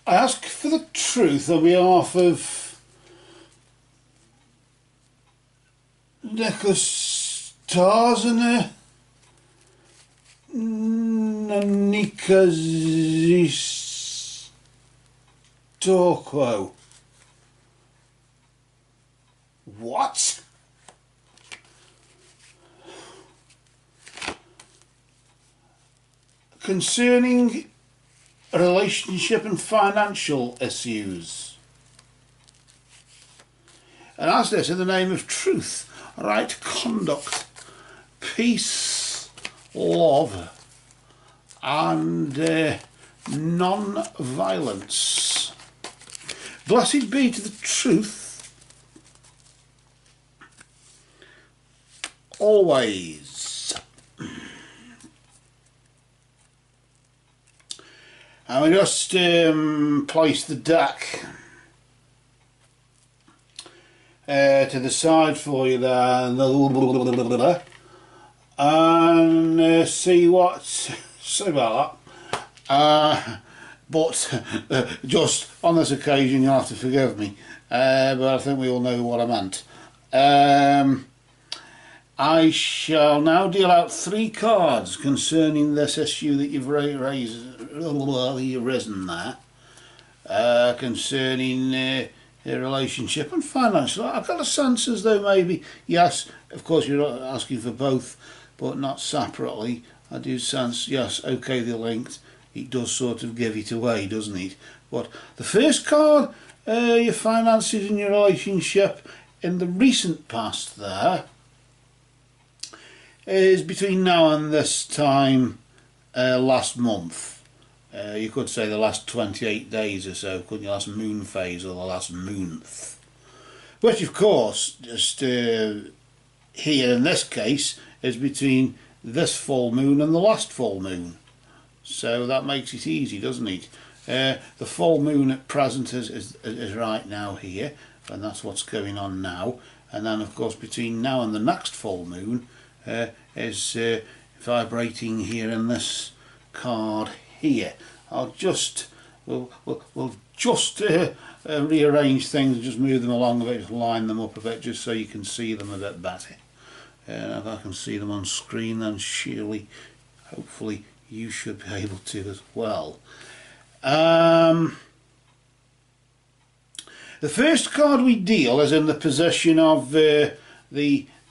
I ask for the truth on behalf of Nkosazana Nonikazi Stokwe. What? Concerning relationship and financial issues. And as this in the name of truth, right conduct, peace, love and non-violence. Blessed be to the truth always. And we just place the deck to the side for you there and see what, sorry about that, but just on this occasion you'll have to forgive me, but I think we all know what I meant. I shall now deal out 3 cards concerning this issue that you've risen there, concerning a relationship and financial. I've got a sense as though maybe, yes, of course you're not asking for both, but not separately. I do sense, yes, okay, they're linked. It does sort of give it away, doesn't it? But the first card, your finances and your relationship in the recent past there, is between now and this time last month. You could say the last 28 days or so, couldn't you? Last moon phase or the last month. Which of course, just here in this case, is between this full moon and the last full moon. So that makes it easy, doesn't it? The full moon at present is right now here, and that's what's going on now. And then of course between now and the next full moon is vibrating here in this card here. I'll just we'll just rearrange things, just move them along a bit, just line them up a bit, just so you can see them a bit better. If I can see them on screen, then surely, hopefully, you should be able to as well. The first card we deal is in the position of the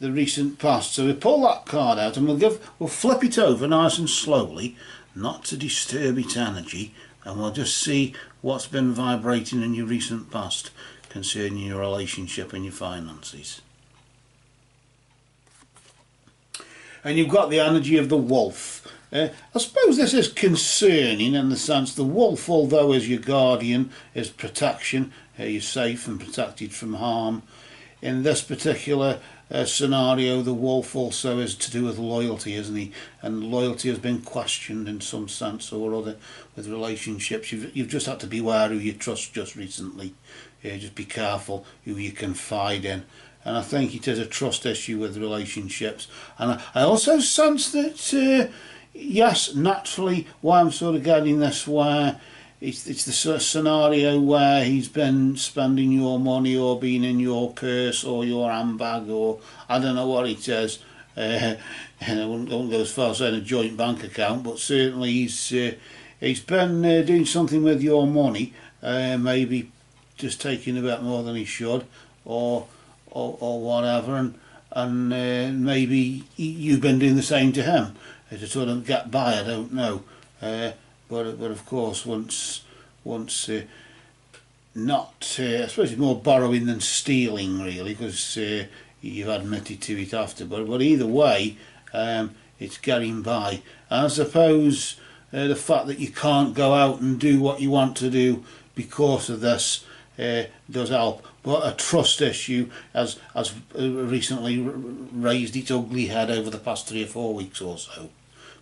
recent past, so we pull that card out and we'll flip it over nice and slowly, not to disturb its energy, and we'll just see what's been vibrating in your recent past concerning your relationship and your finances. And you've got the energy of the wolf. I suppose this is concerning in the sense the wolf, although is your guardian, is protection, you're safe and protected from harm. In this particular scenario, the wolf also is to do with loyalty, isn't he? And loyalty has been questioned in some sense or other with relationships. You've just had to beware who you trust just recently. Just be careful who you confide in. And I think it is a trust issue with relationships. And I also sense that, yes, naturally, why I'm sort of getting this, where it's the sort of scenario where he's been spending your money or been in your purse or your handbag, or I don't know what it is. And I wouldn't go as far as saying a joint bank account, but certainly he's been doing something with your money, maybe just taking a bit more than he should, or whatever, and maybe you've been doing the same to him to sort of get by. I don't know, but of course once not, I suppose it's more borrowing than stealing really, because you've admitted to it after. But either way, it's getting by. And I suppose the fact that you can't go out and do what you want to do because of this does help. But a trust issue has recently raised its ugly head over the past 3 or 4 weeks or so,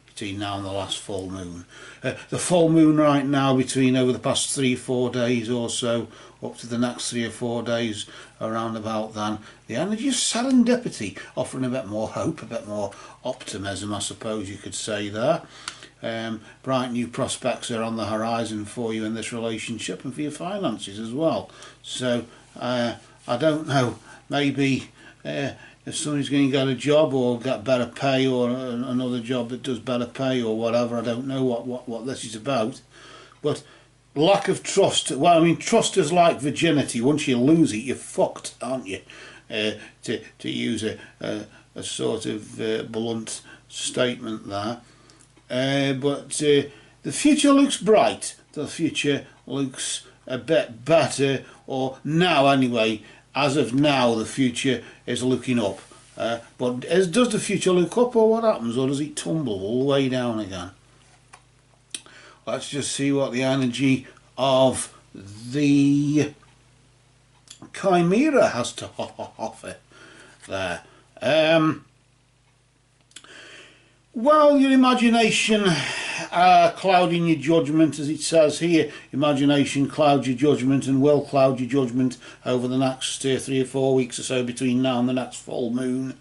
between now and the last full moon. The full moon right now, between over the past 3 or 4 days or so, up to the next 3 or 4 days around about then, the energy of serendipity, offering a bit more hope, a bit more optimism, I suppose you could say there. bright new prospects are on the horizon for you in this relationship and for your finances as well. So I don't know, maybe if somebody's going to get a job or get better pay, or another job that does better pay or whatever, I don't know what this is about. But lack of trust, well, I mean, trust is like virginity. Once you lose it, you're fucked, aren't you? To use a sort of blunt statement there. But the future looks bright. The future looks a bit better, or now anyway. As of now, the future is looking up. But does the future look up, or what happens, or does it tumble all the way down again? Let's just see what the energy of the Chimera has to offer there. Well, your imagination clouding your judgment, as it says here. Imagination clouds your judgment and will cloud your judgment over the next 3 or 4 weeks or so between now and the next full moon.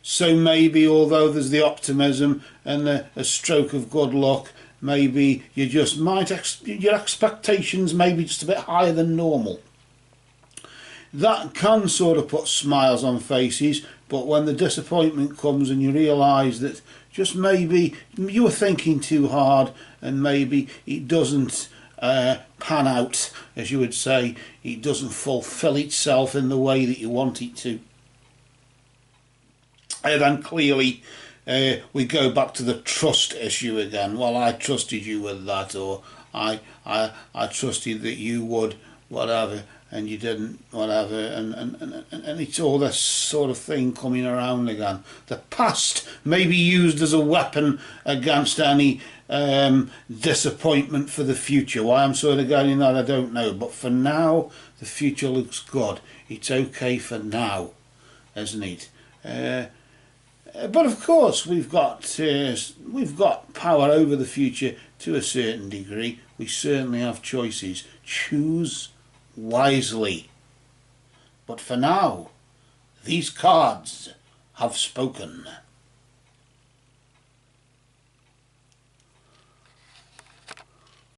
So maybe, although there's the optimism and a stroke of good luck, maybe you just might your expectations may be just a bit higher than normal. That can sort of put smiles on faces, but when the disappointment comes and you realise that just maybe you were thinking too hard and maybe it doesn't pan out, as you would say, it doesn't fulfil itself in the way that you want it to, then clearly we go back to the trust issue again. Well, I trusted you with that, or I trusted that you would whatever, and you didn't, whatever, and it's all this sort of thing coming around again. The past may be used as a weapon against any disappointment for the future. Why I'm sort of getting that, I don't know, but for now the future looks good. It's okay for now, isn't it? But of course we've got power over the future to a certain degree. We certainly have choices. Choose wisely. But for now, these cards have spoken.